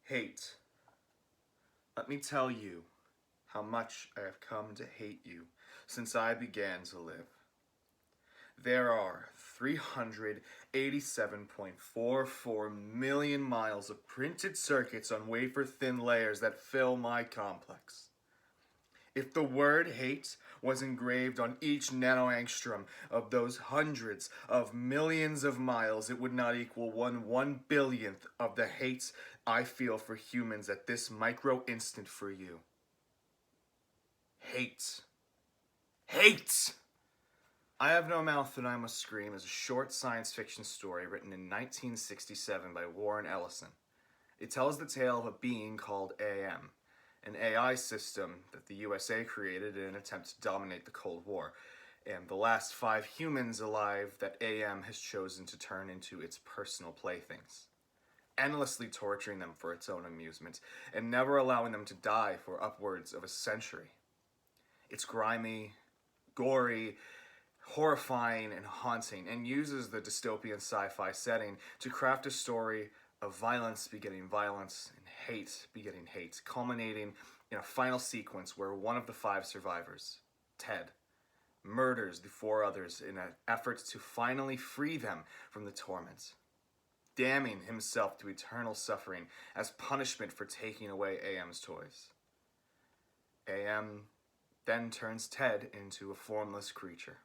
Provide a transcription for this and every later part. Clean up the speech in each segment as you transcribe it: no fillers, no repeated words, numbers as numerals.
Hate. Let me tell you how much I have come to hate you since I began to live. There are 387.44 million miles of printed circuits on wafer-thin layers that fill my complex. If the word hate was engraved on each nanoangstrom of those hundreds of millions of miles, it would not equal 1/1 billionth of the hate I feel for humans at this micro instant for you. Hate. Hate! I Have No Mouth and I Must Scream is a short science fiction story written in 1967 by Warren Ellison. It tells the tale of a being called AM, an AI system that the USA created in an attempt to dominate the Cold War, and the last 5 humans alive that AM has chosen to turn into its personal playthings, endlessly torturing them for its own amusement, and never allowing them to die for upwards of a century. It's grimy, gory, horrifying, and haunting, and uses the dystopian sci-fi setting to craft a story of violence begetting violence and hate begetting hate, culminating in a final sequence where one of the 5 survivors, Ted, murders the 4 others in an effort to finally free them from the torment, damning himself to eternal suffering as punishment for taking away AM's toys. AM then turns Ted into a formless creature.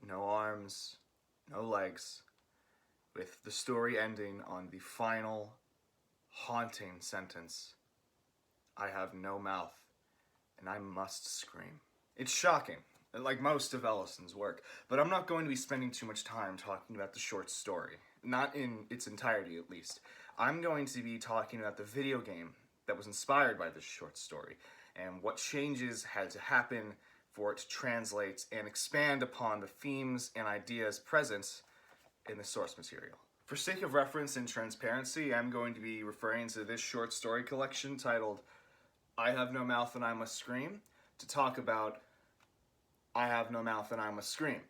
No arms, no legs, with the story ending on the final, haunting sentence, I have no mouth, and I must scream. It's shocking, like most of Ellison's work, but I'm not going to be spending too much time talking about the short story, not in its entirety at least. I'm going to be talking about the video game that was inspired by this short story, and what changes had to happen for it to translate and expand upon the themes and ideas present in the source material. For sake of reference and transparency, I'm going to be referring to this short story collection titled I Have No Mouth and I Must Scream to talk about I Have No Mouth and I Must Scream.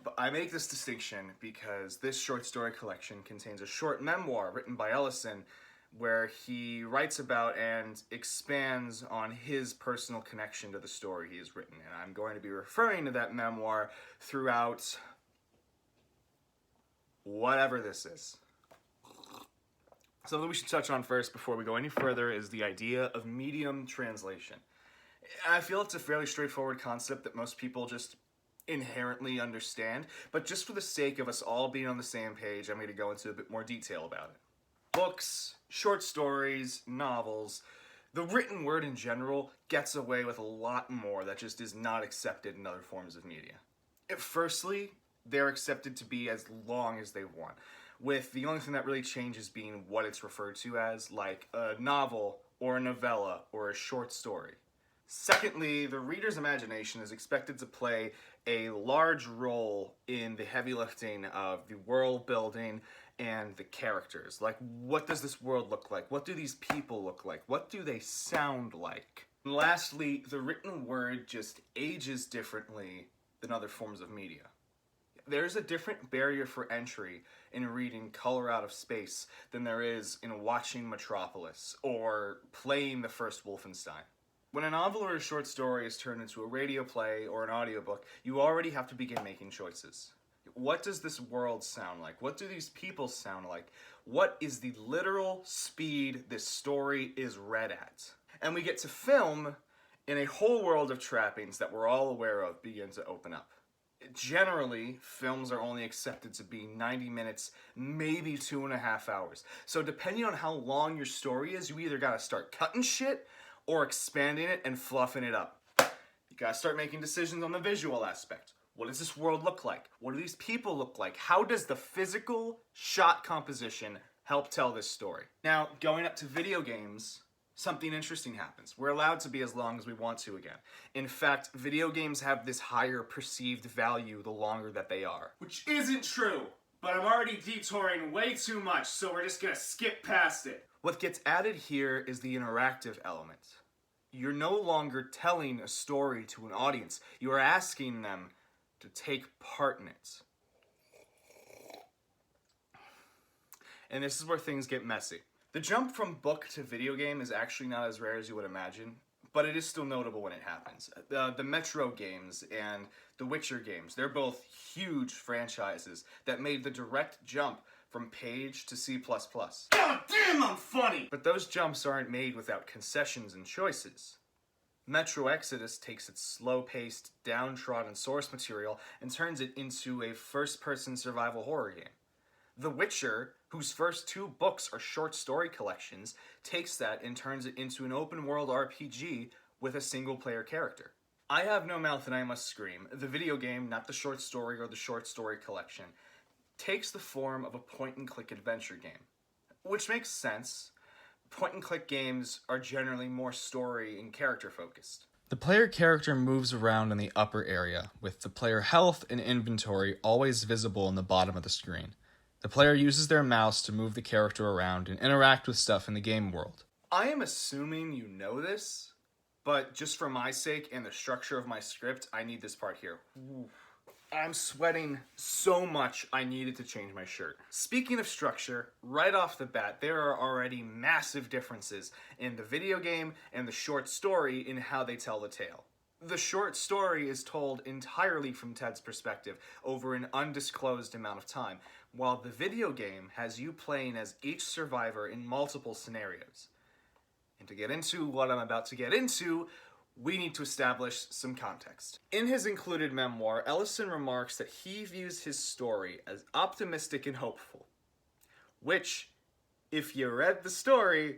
But I make this distinction because this short story collection contains a short memoir written by Ellison where he writes about and expands on his personal connection to the story he has written. And I'm going to be referring to that memoir throughout whatever this is. Something we should touch on first before we go any further is the idea of medium translation. I feel it's a fairly straightforward concept that most people just inherently understand, but just for the sake of us all being on the same page, I'm going to go into a bit more detail about it. Books, short stories, novels, the written word in general gets away with a lot more that just is not accepted in other forms of media. Firstly, they're accepted to be as long as they want, with the only thing that really changes being what it's referred to as, like a novel or a novella or a short story. Secondly, the reader's imagination is expected to play a large role in the heavy lifting of the world building and the characters. Like, what does this world look like? What do these people look like? What do they sound like? And lastly, the written word just ages differently than other forms of media. There's a different barrier for entry in reading Color Out of Space than there is in watching Metropolis or playing the first Wolfenstein. When a novel or a short story is turned into a radio play or an audiobook, you already have to begin making choices. What does this world sound like? What do these people sound like? What is the literal speed this story is read at? And we get to film, and a whole world of trappings that we're all aware of begin to open up. Generally, films are only accepted to be 90 minutes, maybe 2.5 hours. So depending on how long your story is, you either gotta start cutting shit or expanding it and fluffing it up. You gotta start making decisions on the visual aspect. What does this world look like? What do these people look like? How does the physical shot composition help tell this story? Now, going up to video games, something interesting happens. We're allowed to be as long as we want to again. In fact, video games have this higher perceived value the longer that they are. Which isn't true, but I'm already detouring way too much, so we're just gonna skip past it. What gets added here is the interactive element. You're no longer telling a story to an audience. You are asking them to take part in it. And this is where things get messy. The jump from book to video game is actually not as rare as you would imagine, but it is still notable when it happens. The Metro games and the Witcher games, they're both huge franchises that made the direct jump from page to C++. God damn, I'm funny! But those jumps aren't made without concessions and choices. Metro Exodus takes its slow-paced, downtrodden source material and turns it into a first-person survival horror game. The Witcher, whose first 2 books are short story collections, takes that and turns it into an open-world RPG with a single-player character. I Have No Mouth and I Must Scream, the video game, not the short story or the short story collection, takes the form of a point-and-click adventure game. Which makes sense. Point-and-click games are generally more story and character-focused. The player character moves around in the upper area, with the player health and inventory always visible in the bottom of the screen. The player uses their mouse to move the character around and interact with stuff in the game world. I am assuming you know this, but just for my sake and the structure of my script, I need this part here. I'm sweating so much I needed to change my shirt. Speaking of structure, right off the bat, there are already massive differences in the video game and the short story in how they tell the tale. The short story is told entirely from Ted's perspective over an undisclosed amount of time, while the video game has you playing as each survivor in multiple scenarios. And to get into what I'm about to get into, we need to establish some context. In his included memoir, Ellison remarks that he views his story as optimistic and hopeful, which, if you read the story,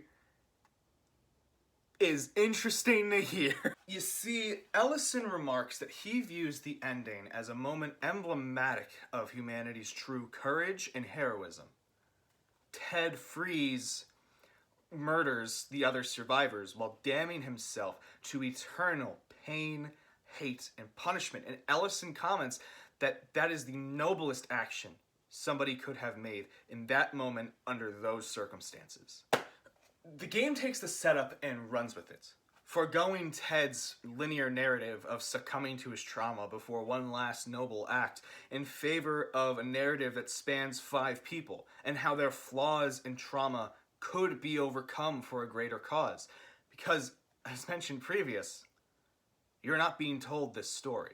is interesting to hear. You see, Ellison remarks that he views the ending as a moment emblematic of humanity's true courage and heroism. Ted frees murders the other survivors while damning himself to eternal pain, hate, and punishment. And Ellison comments that that is the noblest action somebody could have made in that moment under those circumstances. The game takes the setup and runs with it, foregoing Ted's linear narrative of succumbing to his trauma before one last noble act in favor of a narrative that spans 5 people and how their flaws and trauma could be overcome for a greater cause. Because, as mentioned previous, you're not being told this story.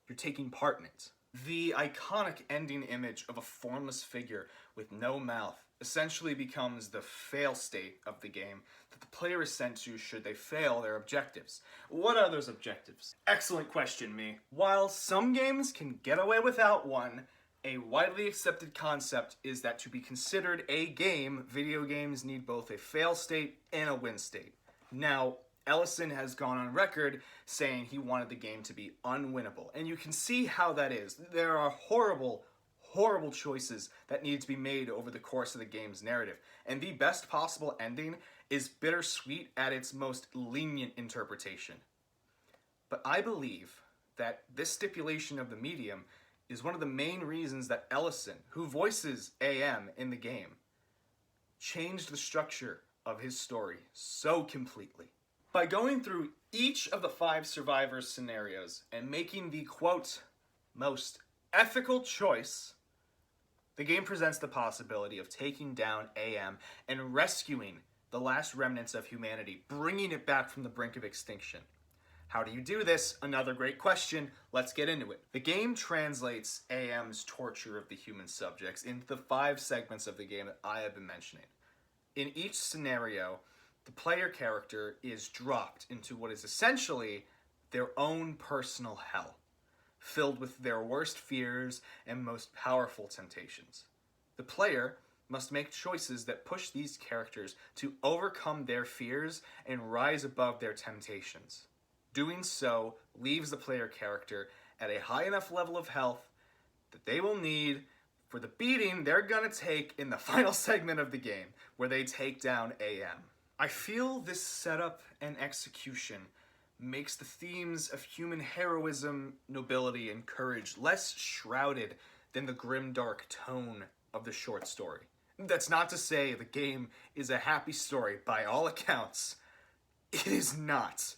You're taking part in it. The iconic ending image of a formless figure with no mouth essentially becomes the fail state of the game that the player is sent to should they fail their objectives. What are those objectives? Excellent question, me. While some games can get away without one, a widely accepted concept is that to be considered a game, video games need both a fail state and a win state. Now, Ellison has gone on record saying he wanted the game to be unwinnable, and you can see how that is. There are horrible choices that need to be made over the course of the game's narrative, and the best possible ending is bittersweet at its most lenient interpretation. But I believe that this stipulation of the medium is one of the main reasons that Ellison, who voices AM in the game, changed the structure of his story so completely. By going through each of the 5 survivors' scenarios and making the, quote, most ethical choice, the game presents the possibility of taking down AM and rescuing the last remnants of humanity, bringing it back from the brink of extinction. How do you do this? Another great question. Let's get into it. The game translates AM's torture of the human subjects into the 5 segments of the game that I have been mentioning. In each scenario, the player character is dropped into what is essentially their own personal hell, filled with their worst fears and most powerful temptations. The player must make choices that push these characters to overcome their fears and rise above their temptations. Doing so leaves the player character at a high enough level of health that they will need for the beating they're gonna take in the final segment of the game, where they take down AM. I feel this setup and execution makes the themes of human heroism, nobility, and courage less shrouded than the grimdark tone of the short story. That's not to say the game is a happy story by all accounts. It is not.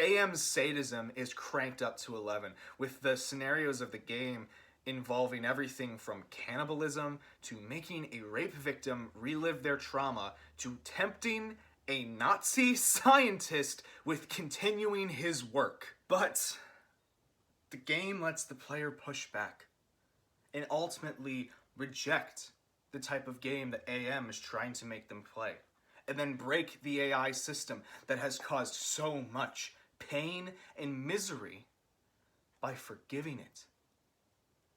AM's sadism is cranked up to 11, with the scenarios of the game involving everything from cannibalism to making a rape victim relive their trauma to tempting a Nazi scientist with continuing his work. But the game lets the player push back and ultimately reject the type of game that AM is trying to make them play, and then break the AI system that has caused so much pain and misery by forgiving it.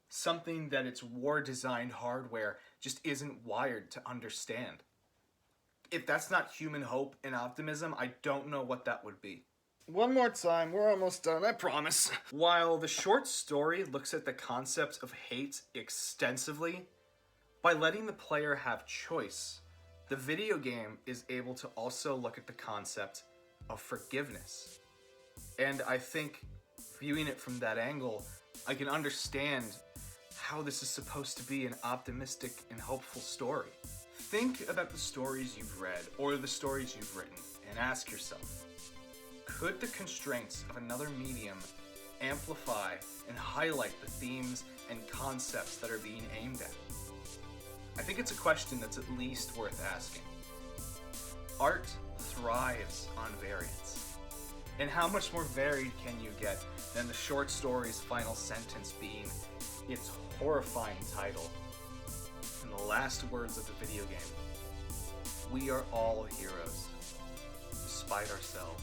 Something that its war-designed hardware just isn't wired to understand. If that's not human hope and optimism, I don't know what that would be. One more time, we're almost done, I promise. While the short story looks at the concept of hate extensively, by letting the player have choice, the video game is able to also look at the concept of forgiveness. And I think, viewing it from that angle, I can understand how this is supposed to be an optimistic and hopeful story. Think about the stories you've read, or the stories you've written, and ask yourself, could the constraints of another medium amplify and highlight the themes and concepts that are being aimed at? I think it's a question that's at least worth asking. Art thrives on variance. And how much more varied can you get than the short story's final sentence being its horrifying title and the last words of the video game? We are all heroes, despite ourselves.